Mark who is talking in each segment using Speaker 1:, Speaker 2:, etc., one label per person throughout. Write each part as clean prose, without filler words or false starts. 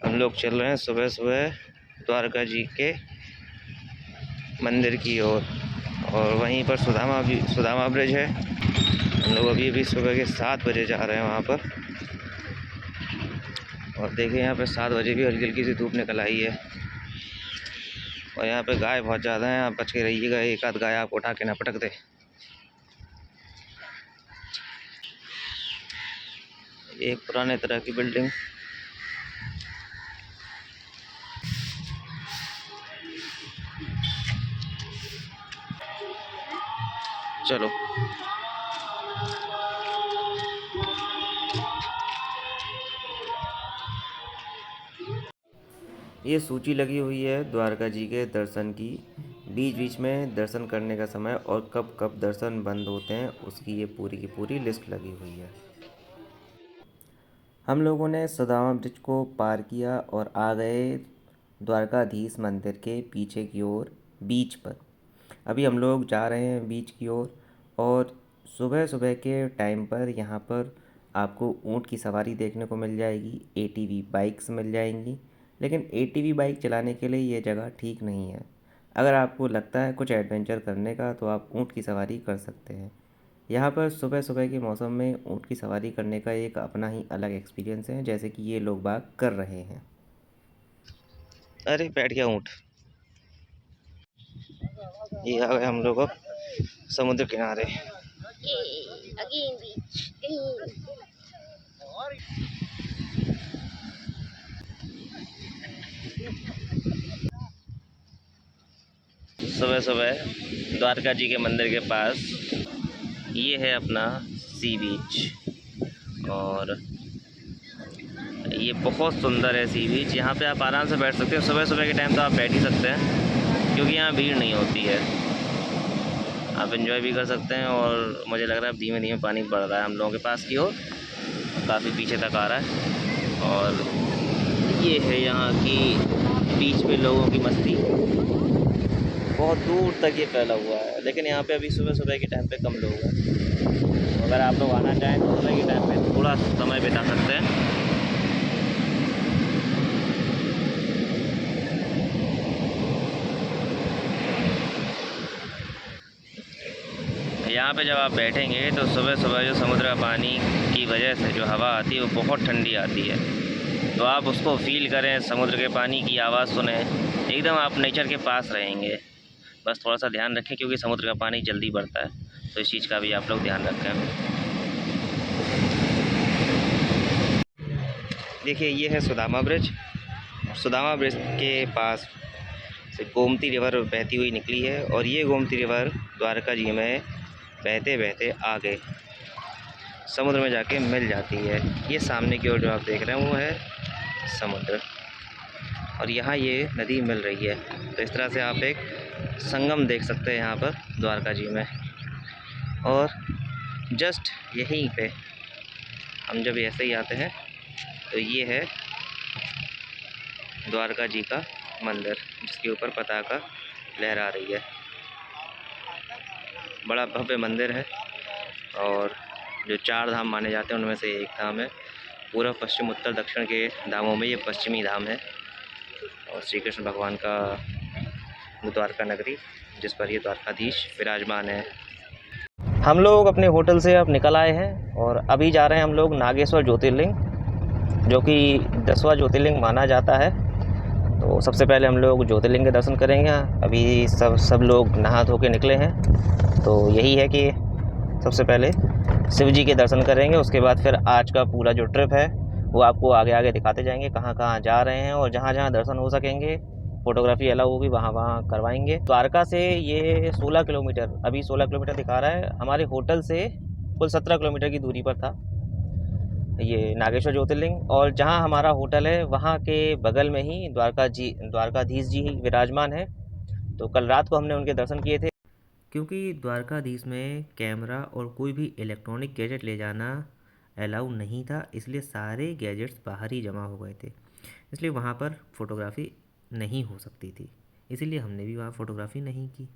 Speaker 1: हम लोग चल रहे हैं सुबह सुबह द्वारका जी के मंदिर की ओर। और वहीं पर सुदामा ब्रिज है। हम लोग अभी अभी सुबह के 7 बजे जा रहे हैं वहाँ पर। और देखिए यहाँ पे 7 बजे भी हल्की हल्की सी धूप निकल आई है। और यहाँ पे गाय बहुत ज़्यादा हैं, आप बच के रहिएगा, एक आध गाय आपको उठा के ना पटक दे। एक पुराने तरह की बिल्डिंग। चलो ये सूची लगी हुई है द्वारका जी के दर्शन की। बीच बीच में दर्शन करने का समय और कब कब दर्शन बंद होते हैं उसकी ये पूरी की पूरी लिस्ट लगी हुई है। हम लोगों ने सुदामा ब्रिज को पार किया और आ गए द्वारकाधीश मंदिर के पीछे की ओर बीच पर। अभी हम लोग जा रहे हैं बीच की ओर। और सुबह सुबह के टाइम पर यहाँ पर आपको ऊँट की सवारी देखने को मिल जाएगी, एटीवी बाइक्स मिल जाएंगी। लेकिन एटीवी बाइक चलाने के लिए ये जगह ठीक नहीं है। अगर आपको लगता है कुछ एडवेंचर करने का तो आप ऊँट की सवारी कर सकते हैं। यहाँ पर सुबह सुबह के मौसम में ऊँट की सवारी करने का एक अपना ही अलग एक्सपीरियंस है, जैसे कि ये लोग बाग कर रहे हैं। अरे बैठ गया ऊँट। ये आ गए हम लोग अब समुद्र किनारे। सुबह सुबह द्वारका जी के मंदिर के पास ये है अपना सी बीच। और ये बहुत सुंदर है सी बीच। यहाँ पे आप आराम से बैठ सकते हैं। सुबह सुबह के टाइम तो आप बैठ ही सकते हैं क्योंकि यहाँ भीड़ नहीं होती है। आप एंजॉय भी कर सकते हैं। और मुझे लग रहा है धीमे धीमे पानी बढ़ रहा है हम लोगों के पास की ओर, काफ़ी पीछे तक आ रहा है। और ये है यहाँ की बीच पे लोगों की मस्ती, बहुत दूर तक ये फैला हुआ है। लेकिन यहाँ पे अभी सुबह सुबह के टाइम पे कम लोग हैं। अगर आप लोग आना चाहें तो सुबह के टाइम पे थोड़ा समय बिता सकते हैं। यहाँ पे जब आप बैठेंगे तो सुबह सुबह जो समुद्र का पानी की वजह से जो हवा आती है वो बहुत ठंडी आती है। तो आप उसको फील करें, समुद्र के पानी की आवाज़ सुने, एकदम आप नेचर के पास रहेंगे। बस थोड़ा सा ध्यान रखें क्योंकि समुद्र का पानी जल्दी बढ़ता है, तो इस चीज़ का भी आप लोग ध्यान रखें। देखिए ये है सुदामा ब्रिज। सुदामा ब्रिज के पास से गोमती रिवर बहती हुई निकली है। और ये गोमती रिवर द्वारका जी में बहते बहते आगे समुद्र में जाके मिल जाती है। ये सामने की ओर जो आप देख रहे हैं वो है समुद्र। और यहाँ ये नदी मिल रही है। तो इस तरह से आप एक संगम देख सकते हैं यहाँ पर द्वारका जी में। और जस्ट यहीं पे हम जब ऐसे ही आते हैं तो ये है द्वारका जी का मंदिर, जिसके ऊपर पताका लहरा रही है। बड़ा भव्य मंदिर है। और जो 4 धाम माने जाते हैं उनमें से एक धाम है। पूर्व पश्चिम उत्तर दक्षिण के धामों में ये पश्चिमी धाम है। और श्री कृष्ण भगवान का द्वारका नगरी, जिस पर ये द्वारकाधीश विराजमान है। हम लोग अपने होटल से अब निकल आए हैं और अभी जा रहे हैं हम लोग नागेश्वर ज्योतिर्लिंग, जो कि 10वां ज्योतिर्लिंग माना जाता है। तो सबसे पहले हम लोग ज्योतिर्लिंग के दर्शन करेंगे। अभी सब लोग नहा धो के निकले हैं। तो यही है कि सबसे पहले शिव जी के दर्शन करेंगे, उसके बाद फिर आज का पूरा जो ट्रिप है वो आपको आगे आगे दिखाते जाएंगे, कहाँ कहाँ जा रहे हैं। और जहाँ जहाँ दर्शन हो सकेंगे, फ़ोटोग्राफी अलाउ होगी, वहाँ वहाँ करवाएंगे। द्वारका से ये 16 किलोमीटर, अभी 16 किलोमीटर दिखा रहा है। हमारे होटल से कुल 17 किलोमीटर की दूरी पर था ये नागेश्वर ज्योतिर्लिंग। और जहाँ हमारा होटल है वहाँ के बगल में ही द्वारकाधीश जी विराजमान है। तो कल रात को हमने उनके दर्शन किए थे। क्योंकि द्वारकाधीश में कैमरा और कोई भी इलेक्ट्रॉनिक गैजेट ले जाना अलाउ नहीं था, इसलिए सारे गैजेट्स बाहर ही जमा हो गए थे। इसलिए वहाँ पर फ़ोटोग्राफ़ी नहीं हो सकती थी, इसीलिए हमने भी वहाँ फ़ोटोग्राफ़ी नहीं की।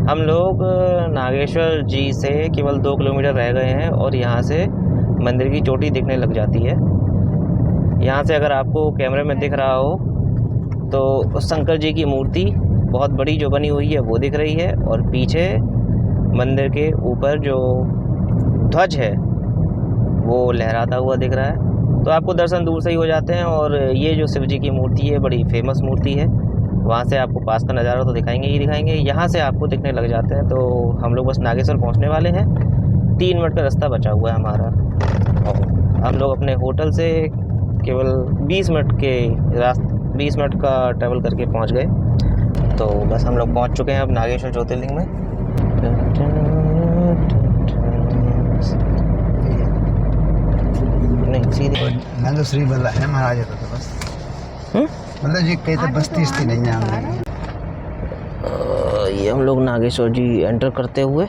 Speaker 1: हम लोग नागेश्वर जी से केवल 2 किलोमीटर रह गए हैं और यहाँ से मंदिर की चोटी दिखने लग जाती है। यहाँ से अगर आपको कैमरे में दिख रहा हो तो शंकर जी की मूर्ति बहुत बड़ी जो बनी हुई है वो दिख रही है, और पीछे मंदिर के ऊपर जो ध्वज है वो लहराता हुआ दिख रहा है। तो आपको दर्शन दूर से ही हो जाते हैं। और ये जो शिव जी की मूर्ति है बड़ी फेमस मूर्ति है, वहाँ से आपको पास का नज़ारा तो दिखाएंगे ही दिखाएंगे, यहाँ से आपको दिखने लग जाते हैं। तो हम लोग बस नागेश्वर पहुँचने वाले हैं, 3 मिनट का रास्ता बचा हुआ है हमारा। और हम लोग अपने होटल से केवल 20 मिनट का ट्रैवल करके पहुँच गए। तो बस हम लोग पहुँच चुके हैं अब नागेश्वर ज्योतिर्लिंग में। नहीं सीधे
Speaker 2: नंद श्री बल्ला है महाराज तो बस मतलब जी कहीं तो बस्ती इसकी नहीं है।
Speaker 1: ये हम लोग नागेश्वर जी एंटर करते हुए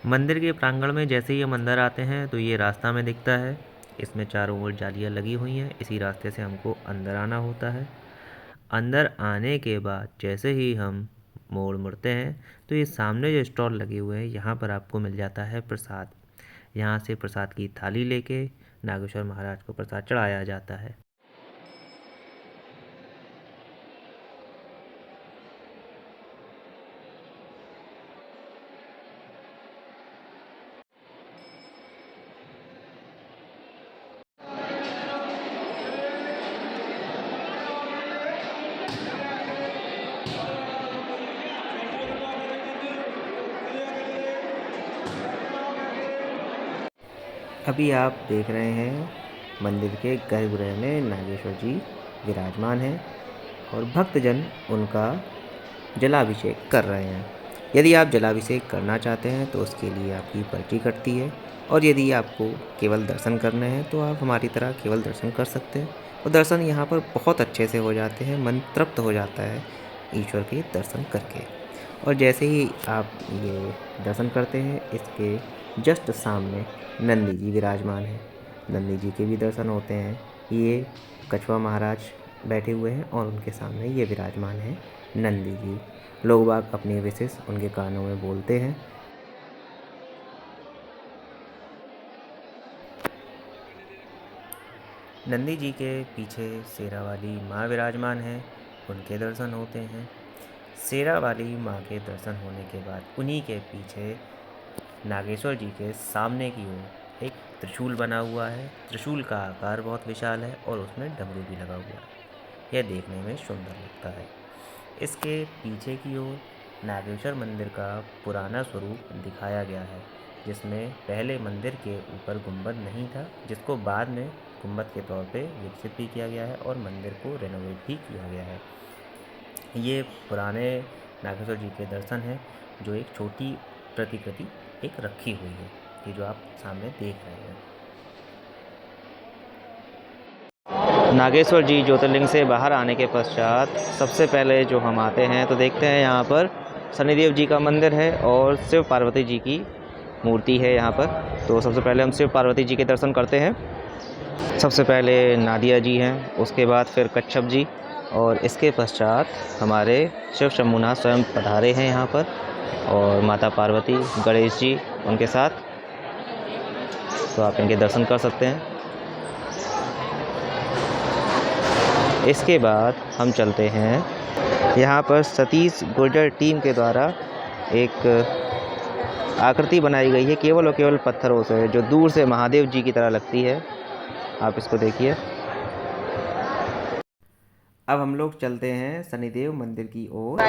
Speaker 1: मंदिर के प्रांगण में जैसे ही हम अंदर आते हैं तो ये रास्ता में दिखता है। इसमें चारों ओर जालियाँ लगी हुई हैं, इसी रास्ते से हमको अंदर आना होता है। अंदर आने के बाद जैसे ही हम मोड़ मुड़ते हैं तो ये सामने जो स्टॉल लगे हुए हैं यहाँ पर आपको मिल जाता है प्रसाद। यहाँ से प्रसाद की थाली लेके नागेश्वर महाराज को प्रसाद चढ़ाया जाता है। अभी आप देख रहे हैं मंदिर के गर्भगृह में नागेश्वर जी विराजमान हैं और भक्तजन उनका जलाभिषेक कर रहे हैं। यदि आप जलाभिषेक करना चाहते हैं तो उसके लिए आपकी पर्ची कटती है, और यदि आपको केवल दर्शन करने हैं तो आप हमारी तरह केवल दर्शन कर सकते हैं। और दर्शन यहाँ पर बहुत अच्छे से हो जाते हैं, मन तृप्त हो जाता है ईश्वर के दर्शन करके। और जैसे ही आप ये दर्शन करते हैं इसके जस्ट सामने नंदी जी विराजमान हैं। नंदी जी के भी दर्शन होते हैं। ये कछुआ महाराज बैठे हुए हैं और उनके सामने ये विराजमान हैं नंदी जी। लोग बाग अपनी विशेष उनके कानों में बोलते हैं। नंदी जी के पीछे शेरा वाली माँ विराजमान हैं, उनके दर्शन होते हैं। शेरा वाली माँ के दर्शन होने के बाद उन्हीं के पीछे नागेश्वर जी के सामने की ओर एक त्रिशूल बना हुआ है। त्रिशूल का आकार बहुत विशाल है और उसमें डमरू भी लगा हुआ है। यह देखने में सुंदर लगता है। इसके पीछे की ओर नागेश्वर मंदिर का पुराना स्वरूप दिखाया गया है, जिसमें पहले मंदिर के ऊपर गुंबद नहीं था, जिसको बाद में गुंबद के तौर पे विकसित भी किया गया है और मंदिर को रेनोवेट भी किया गया है। ये पुराने नागेश्वर जी के दर्शन हैं, जो एक छोटी प्रतिकृति एक रखी हुई है, ये जो आप सामने देख रहे हैं। नागेश्वर जी ज्योतिर्लिंग से बाहर आने के पश्चात सबसे पहले जो हम आते हैं तो देखते हैं यहाँ पर शनिदेव जी का मंदिर है और शिव पार्वती जी की मूर्ति है यहाँ पर। तो सबसे पहले हम शिव पार्वती जी के दर्शन करते हैं। सबसे पहले नादिया जी हैं, उसके बाद फिर कच्छप जी, और इसके पश्चात हमारे शिव शंभुनाथ स्वयं पधारे हैं यहाँ पर, और माता पार्वती गणेश जी उनके साथ। तो आप इनके दर्शन कर सकते हैं। इसके बाद हम चलते हैं, यहाँ पर सतीश गुर्जर टीम के द्वारा एक आकृति बनाई गई है केवल और केवल पत्थरों से, जो दूर से महादेव जी की तरह लगती है। आप इसको देखिए। अब हम लोग चलते हैं शनिदेव मंदिर की ओर।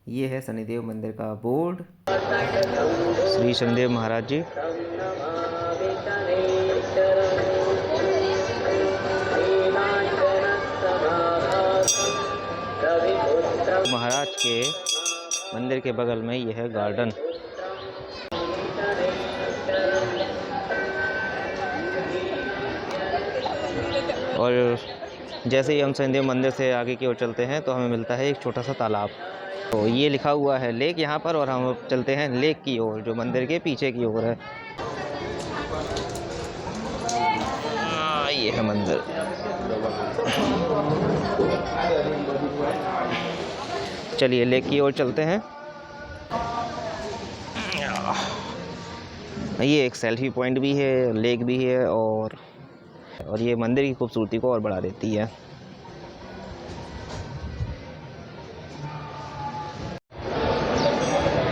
Speaker 1: ये है शनिदेव मंदिर का बोर्ड। श्री शनिदेव महाराज जी। महाराज के मंदिर के बगल में यह है गार्डन। और जैसे ही हम सैंदेव मंदिर से आगे की ओर चलते हैं तो हमें मिलता है एक छोटा सा तालाब। तो ये लिखा हुआ है लेक यहाँ पर, और हम चलते हैं लेक की ओर जो मंदिर के पीछे की ओर है। ये है मंदिर। चलिए लेक की ओर चलते हैं। ये एक सेल्फी पॉइंट भी है, लेक भी है, और ये मंदिर की खूबसूरती को और बढ़ा देती है।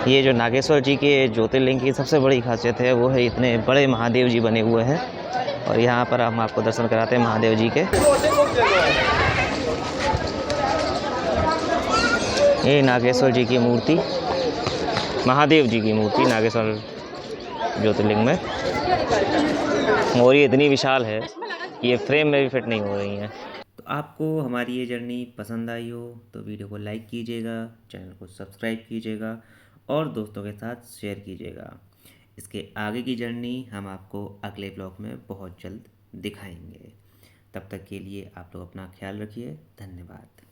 Speaker 1: ये जो नागेश्वर जी के ज्योतिर्लिंग की सबसे बड़ी खासियत है वो है इतने बड़े महादेव जी बने हुए हैं, और यहाँ पर हम आपको दर्शन कराते हैं महादेव जी के। ये नागेश्वर जी की मूर्ति, महादेव जी की मूर्ति नागेश्वर ज्योतिर्लिंग में, और ये इतनी विशाल है कि ये फ्रेम में भी फिट नहीं हो रही हैं। तो आपको हमारी ये जर्नी पसंद आई हो तो वीडियो को लाइक कीजिएगा, चैनल को सब्सक्राइब कीजिएगा और दोस्तों के साथ शेयर कीजिएगा। इसके आगे की जर्नी हम आपको अगले ब्लॉग में बहुत जल्द दिखाएंगे। तब तक के लिए आप लोग अपना ख्याल रखिए। धन्यवाद।